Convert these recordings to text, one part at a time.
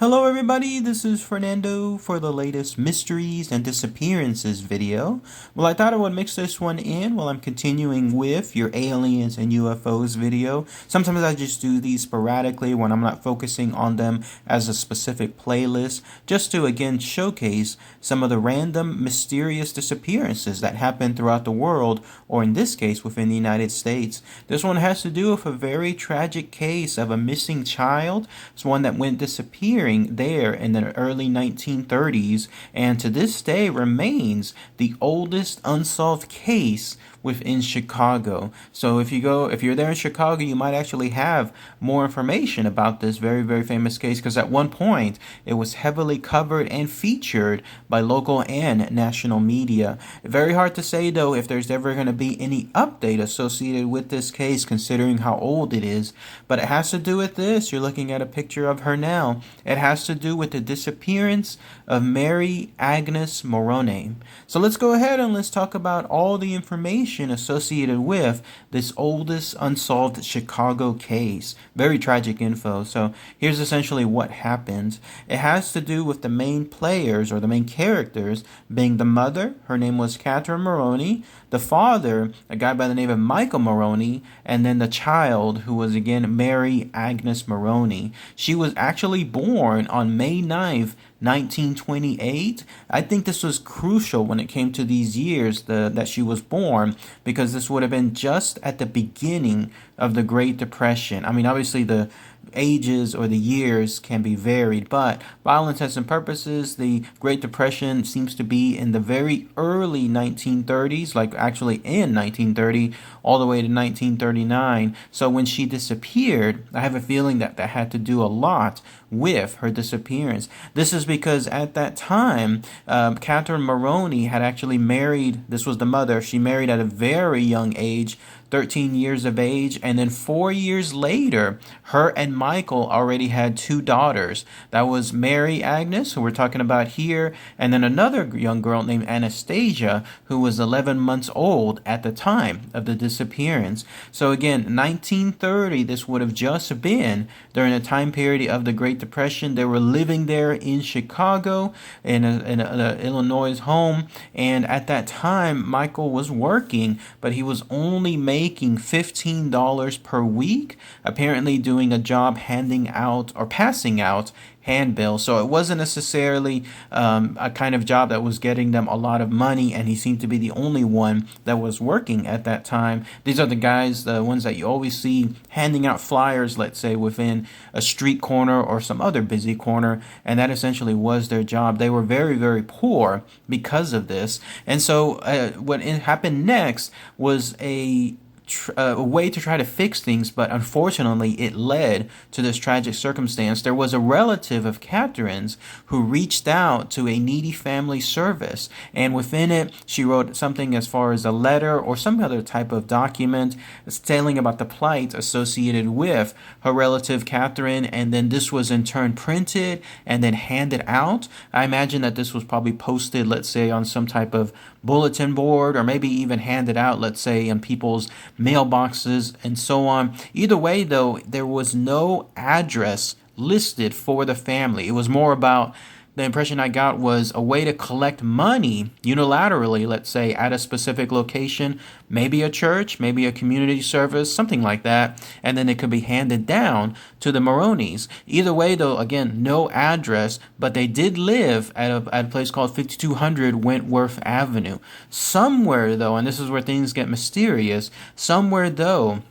Hello everybody, this is Fernando for the latest Mysteries and Disappearances video. Well, I thought I would mix this one in while I'm continuing with your aliens and UFOs video. Sometimes I just do these sporadically when I'm not focusing on them as a specific playlist, just to again showcase some of the random mysterious disappearances that happen throughout the world, or in this case within the United States. This one has to do with a very tragic case of a missing child. It's one that went disappearing there in the early 1930s, and to this day remains the oldest unsolved case within Chicago. So if you're there in Chicago, you might actually have more information about this very, very famous case, because at one point it was heavily covered and featured by local and national media. Very hard to say though if there's ever going to be any update associated with this case, considering how old it is, but it has to do with this. You're looking at a picture of her now. It has to do with the disappearance of Mary Agnes Moroney. So let's go ahead and let's talk about all the information associated with this oldest unsolved Chicago case. Very tragic info. So here's essentially what happened. It has to do with the main players, or the main characters, being the mother. Her name was Catherine Moroney. The father, a guy by the name of Michael Moroney, and then the child, who was again Mary Agnes Moroney. She was actually born on May 9th, 1928. I think this was crucial when it came to these years that she was born, because this would have been just at the beginning of the Great Depression. I mean, obviously the ages or the years can be varied, but for all intents and purposes, the Great Depression seems to be in the very early 1930s, like actually in 1930 all the way to 1939. So when she disappeared, I have a feeling that that had to do a lot with her disappearance. This is because at that time, Catherine Moroney had actually married, this was the mother, she married at a very young age, 13 years of age, and then 4 years later, her and Michael already had two daughters. That was Mary Agnes, who we're talking about here, and then another young girl named Anastasia, who was 11 months old at the time of the disappearance. So again, 1930, this would have just been during the time period of the Great Depression. They were living there in Chicago, in an Illinois home, and at that time, Michael was working, but he was only making $15 per week, apparently doing a job handing out or passing out handbills. So it wasn't necessarily a kind of job that was getting them a lot of money, and he seemed to be the only one that was working at that time. These are the guys, the ones that you always see handing out flyers, let's say, within a street corner or some other busy corner, and that essentially was their job. They were very, very poor because of this. And so what happened next was a way to try to fix things, but unfortunately it led to this tragic circumstance. There was a relative of Catherine's who reached out to a needy family service, and within it she wrote something as far as a letter or some other type of document telling about the plight associated with her relative Catherine, and then this was in turn printed and then handed out. I imagine that this was probably posted, let's say, on some type of bulletin board, or maybe even handed out, let's say, in people's mailboxes and so on. Either way, though, there was no address listed for the family. It was more about, the impression I got was a way to collect money unilaterally, let's say, at a specific location, maybe a church, maybe a community service, something like that, and then it could be handed down to the Moroneys. Either way, though, again, no address, but they did live at a place called 5200 Wentworth Avenue. Somewhere, though, and this is where things get mysterious, somewhere, though,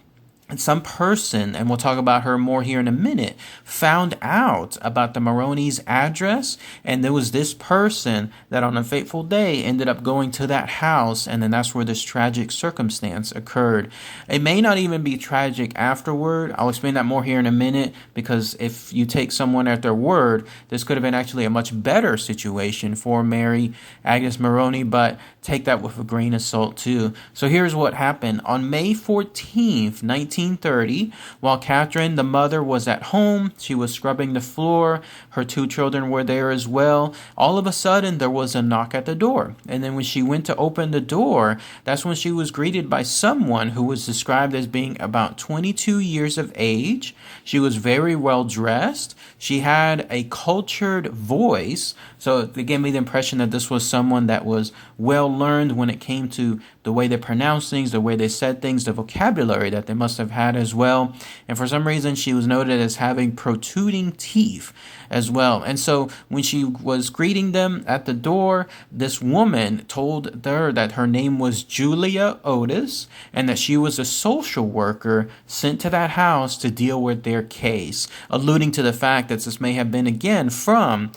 some person, and we'll talk about her more here in a minute, found out about the Moroney's address, and there was this person that on a fateful day ended up going to that house, and then that's where this tragic circumstance occurred. It may not even be tragic afterward. I'll explain that more here in a minute, because if you take someone at their word, this could have been actually a much better situation for Mary Agnes Moroney, but take that with a grain of salt too. So here's what happened. On May 14th, 19 18:30. While Catherine, the mother, was at home, she was scrubbing the floor. Her two children were there as well. All of a sudden, there was a knock at the door. And then when she went to open the door, that's when she was greeted by someone who was described as being about 22 years of age. She was very well dressed. She had a cultured voice. So it gave me the impression that this was someone that was well learned when it came to the way they pronounced things, the way they said things, the vocabulary that they must have had as well. And for some reason, she was noted as having protruding teeth as well. And so when she was greeting them at the door, this woman told her that her name was Julia Otis and that she was a social worker sent to that house to deal with their case, alluding to the fact that this may have been again from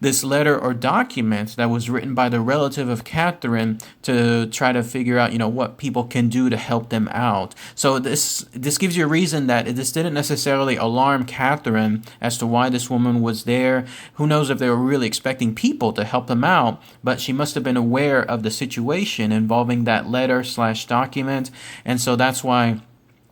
this letter or document that was written by the relative of Catherine to try to figure out, what people can do to help them out. So this gives you a reason that this didn't necessarily alarm Catherine as to why this woman was there. Who knows if they were really expecting people to help them out, but she must have been aware of the situation involving that letter/document. And so that's why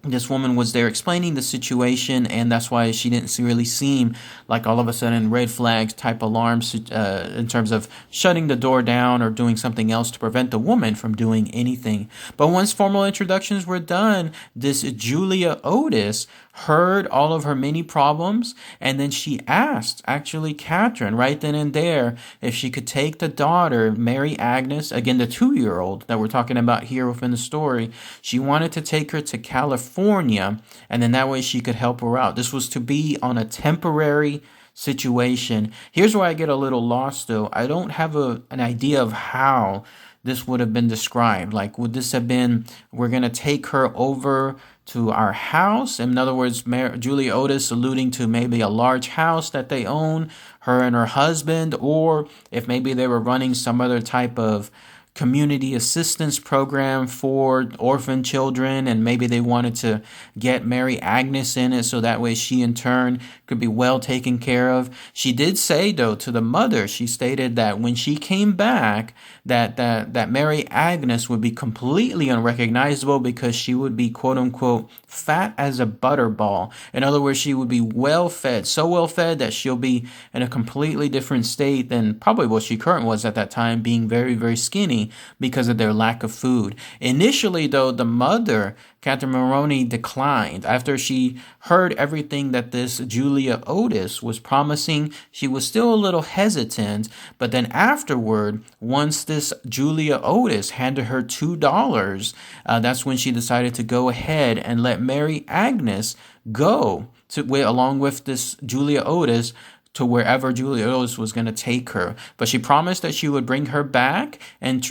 this woman was there explaining the situation, and that's why she didn't really seem like all of a sudden red flags type alarms in terms of shutting the door down or doing something else to prevent the woman from doing anything. But once formal introductions were done, this Julia Otis heard all of her many problems, and then she asked, actually, Catherine, right then and there, if she could take the daughter, Mary Agnes, again, the 2-year-old that we're talking about here within the story. She wanted to take her to California, and then that way she could help her out. This was to be on a temporary situation. Here's where I get a little lost, though. I don't have an idea of how this would have been described. Like, would this have been, we're going to take her over to our house? In other words, Julia Otis alluding to maybe a large house that they own, her and her husband, or if maybe they were running some other type of community assistance program for orphan children, and maybe they wanted to get Mary Agnes in it so that way she in turn could be well taken care of. She did say, though, to the mother, she stated that when she came back, that Mary Agnes would be completely unrecognizable because she would be, quote unquote, fat as a butterball. In other words, she would be well fed, so well fed that she'll be in a completely different state than probably what she currently was at that time, being very, very skinny because of their lack of food. Initially, though, the mother, Catherine Moroney, declined. After she heard everything that this Julia Otis was promising, she was still a little hesitant. But then afterward, once this Julia Otis handed her $2, that's when she decided to go ahead and let Mary Agnes go along with this Julia Otis to wherever Julia Otis was going to take her. But she promised that she would bring her back, and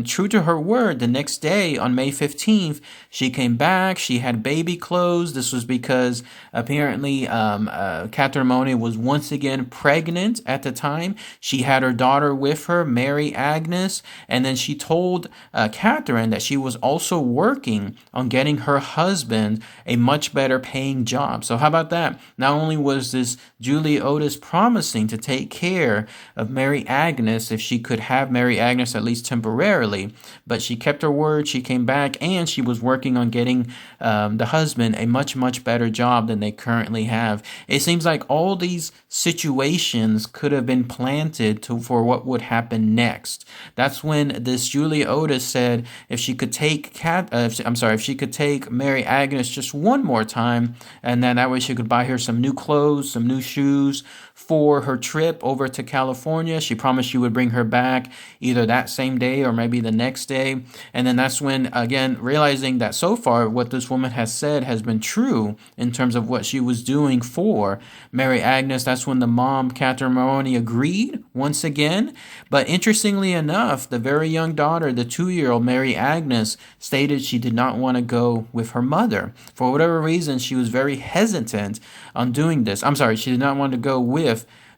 true to her word, the next day on May 15th, she came back. She had baby clothes. This was because apparently Catherine Moroney was once again pregnant at the time. She had her daughter with her, Mary Agnes, and then she told Catherine that she was also working on getting her husband a much better paying job. So how about that? Not only was this Julia Otis promising to take care of Mary Agnes if she could have Mary Agnes at least temporarily, but she kept her word. She came back, and she was working on getting the husband a much, much better job than they currently have. It seems like all these situations could have been planted for what would happen next. That's when this Julia Otis said if she could take if she could take Mary Agnes just one more time, and then that way she could buy her some new clothes, some new shoes for her trip over to California. She promised she would bring her back either that same day or maybe the next day. And then that's when, again, realizing that so far what this woman has said has been true in terms of what she was doing for Mary Agnes, that's when the mom, Catherine Moroney, agreed once again. But interestingly enough, the very young daughter, the 2-year-old Mary Agnes, stated she did not want to go with her mother. For whatever reason, she was very hesitant on doing this. She did not want to go with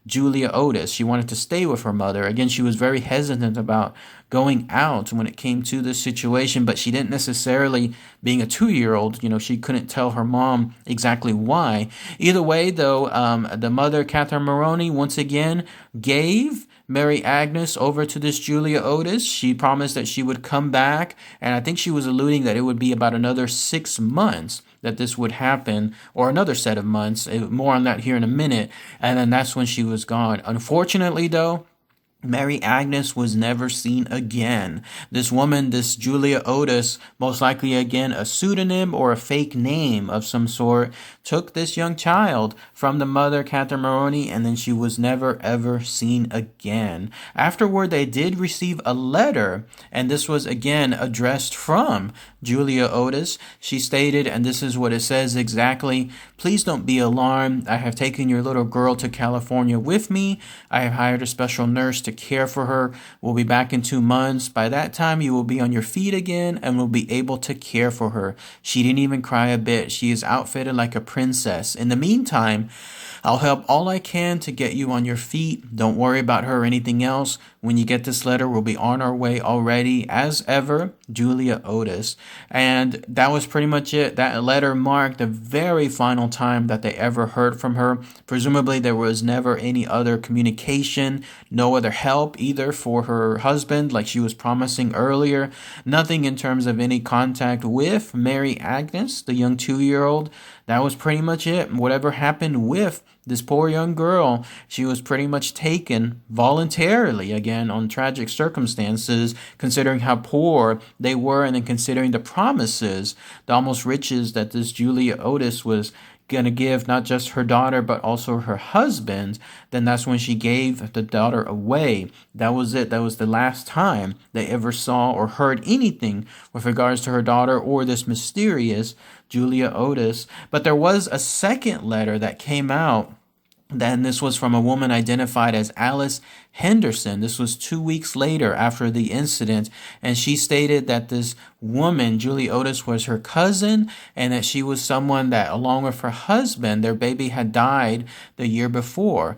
Julia Otis. She wanted to stay with her mother. Again, she was very hesitant about going out when it came to this situation, but she didn't necessarily, being a 2-year-old, she couldn't tell her mom exactly why. Either way, though, the mother, Catherine Moroney, once again gave Mary Agnes over to this Julia Otis. She promised that she would come back, and I think she was alluding that it would be about another 6 months that this would happen, or another set of months. More on that here in a minute. And then that's when she was gone. Unfortunately, though, Mary Agnes was never seen again. This woman, this Julia Otis, most likely again a pseudonym or a fake name of some sort, took this young child from the mother, Catherine Moroney, and then she was never ever seen again. Afterward, they did receive a letter, and this was again addressed from Julia Otis. She stated, and this is what it says exactly: "Please don't be alarmed. I have taken your little girl to California with me. I have hired a special nurse to care for her. We'll be back in 2 months. By that time, you will be on your feet again and will be able to care for her. She didn't even cry a bit. She is outfitted like a princess. In the meantime, I'll help all I can to get you on your feet. Don't worry about her or anything else. When you get this letter, we'll be on our way already. As ever, Julia Otis." And that was pretty much it. That letter marked the very final time that they ever heard from her. Presumably, there was never any other communication, no other help either for her husband, like she was promising earlier. Nothing in terms of any contact with Mary Agnes, the young 2-year-old. That was pretty much it. Whatever happened with this poor young girl, she was pretty much taken voluntarily, again, on tragic circumstances, considering how poor they were, and then considering the promises, the almost riches that this Julia Otis was going to give not just her daughter but also her husband. Then that's when she gave the daughter away. That was it. That was the last time they ever saw or heard anything with regards to her daughter or this mysterious Julia Otis. But there was a second letter that came out. Then this was from a woman identified as Alice Henderson. This was 2 weeks later after the incident, and she stated that this woman, Julie Otis, was her cousin, and that she was someone that, along with her husband, their baby had died the year before.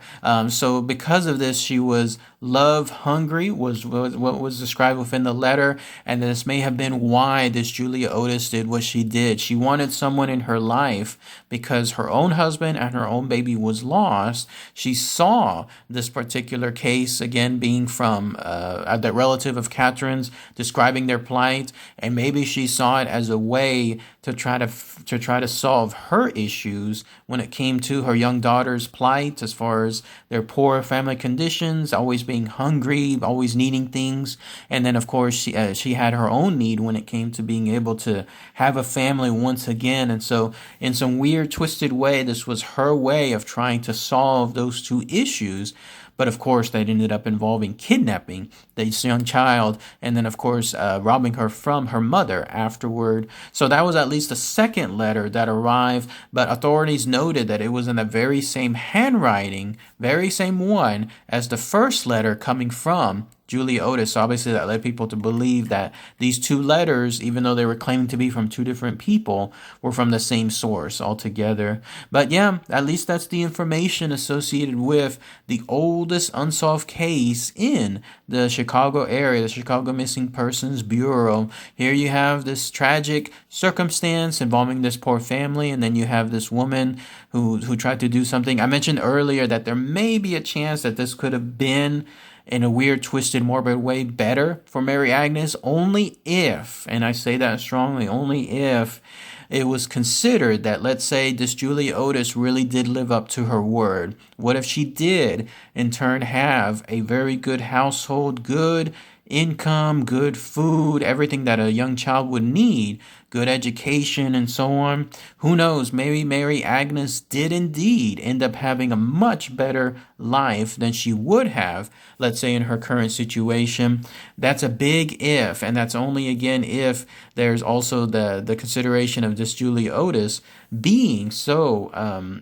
So because of this, she was love hungry, was what was described within the letter, and this may have been why this Julia Otis did what she did. She wanted someone in her life because her own husband and her own baby was lost. She saw this particular case again being from that relative of Catherine's, describing their plight, and maybe she saw it as a way to try to solve her issues when it came to her young daughter's plight, as far as their poor family conditions, always being hungry, always needing things. And then of course she had her own need when it came to being able to have a family once again. And so in some weird twisted way, this was her way of trying to solve those two issues. But of course, that ended up involving kidnapping this young child, and then of course robbing her from her mother afterward. So that was at least the second letter that arrived, but authorities noted that it was in the very same handwriting, very same one as the first letter coming from Julia Otis. So obviously that led people to believe that these two letters, even though they were claiming to be from two different people, were from the same source altogether. But yeah, at least that's the information associated with the oldest unsolved case in the Chicago area, the Chicago Missing Persons Bureau. Here you have this tragic circumstance involving this poor family, and then you have this woman who tried to do something. I mentioned earlier that there may be a chance that this could have been, in a weird, twisted, morbid way, better for Mary Agnes, only if, and I say that strongly, only if it was considered that, let's say, this Julia Otis really did live up to her word. What if she did, in turn, have a very good household, good income, good food, everything that a young child would need, good education, and so on? Who knows? Maybe Mary Agnes did indeed end up having a much better life than she would have, let's say, in her current situation. That's a big if, and that's only, again, if there's also the consideration of this Julia Otis being so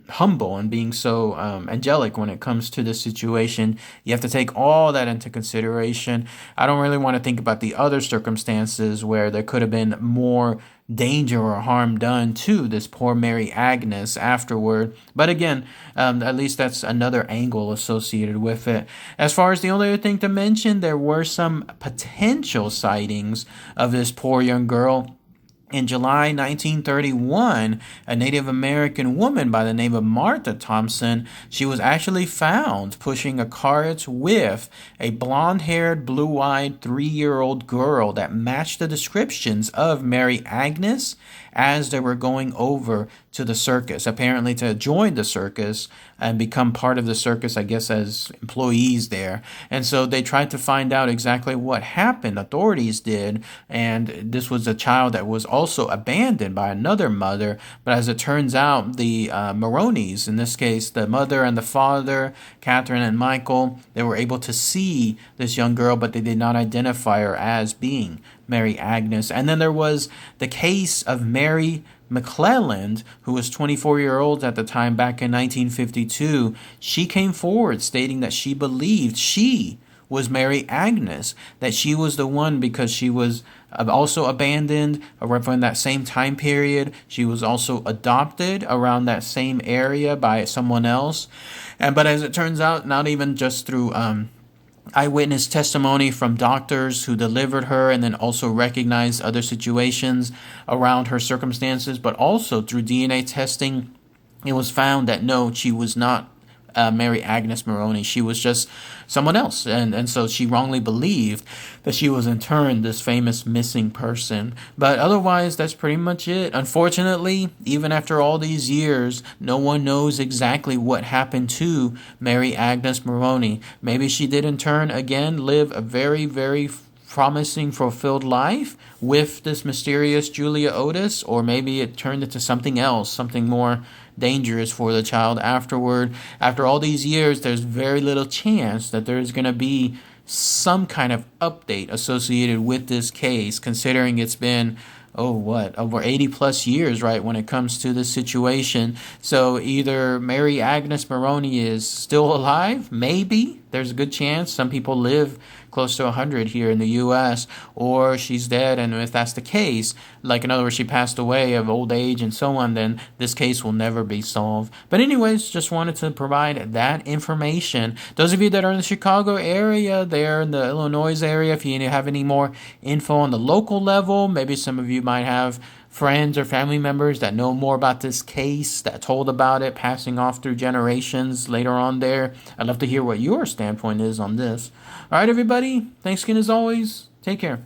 humble and being so angelic when it comes to this situation. You have to take all that into consideration. I don't really want to think about the other circumstances where there could have been more danger or harm done to this poor Mary Agnes afterward. But again, at least that's another angle associated with it. As far as the only other thing to mention, there were some potential sightings of this poor young girl. In July 1931, a Native American woman by the name of Martha Thompson, she was actually found pushing a cart with a blonde-haired, blue-eyed 3-year-old girl that matched the descriptions of Mary Agnes as they were going over to the circus, apparently to join the circus and become part of the circus, I guess, as employees there. And so they tried to find out exactly what happened. Authorities did. And this was a child that was also abandoned by another mother. But as it turns out, the Moroneys, in this case, the mother and the father, Catherine and Michael, they were able to see this young girl, but they did not identify her as being Mary Agnes. And then there was the case of Mary McClelland, who was 24-year-old at the time back in 1952. She came forward stating that she believed she was Mary Agnes, that she was the one because she was also abandoned around that same time period. She was also adopted around that same area by someone else. But as it turns out, not even just through eyewitness testimony from doctors who delivered her and then also recognized other situations around her circumstances, but also through DNA testing, it was found that no, she was not Mary Agnes Moroney. She was just someone else. And so she wrongly believed that she was in turn this famous missing person. But otherwise, that's pretty much it. Unfortunately, even after all these years, no one knows exactly what happened to Mary Agnes Moroney. Maybe she did in turn, again, live a very, very promising, fulfilled life with this mysterious Julia Otis, or maybe it turned into something else, something more dangerous for the child afterward. After all these years, there's very little chance that there's going to be some kind of update associated with this case, considering it's been over 80 plus years, right, when it comes to this situation. So either Mary Agnes Moroney is still alive, maybe, there's a good chance. Some people live close to 100 here in the U.S., or she's dead, and if that's the case, like in other words, she passed away of old age and so on, then this case will never be solved. But anyways, just wanted to provide that information. Those of you that are in the Chicago area, there in the Illinois area, if you have any more info on the local level, maybe some of you might have friends or family members that know more about this case, that told about it, passing off through generations later on there. I'd love to hear what your standpoint is on this. All right, everybody. Thanks again as always. Take care.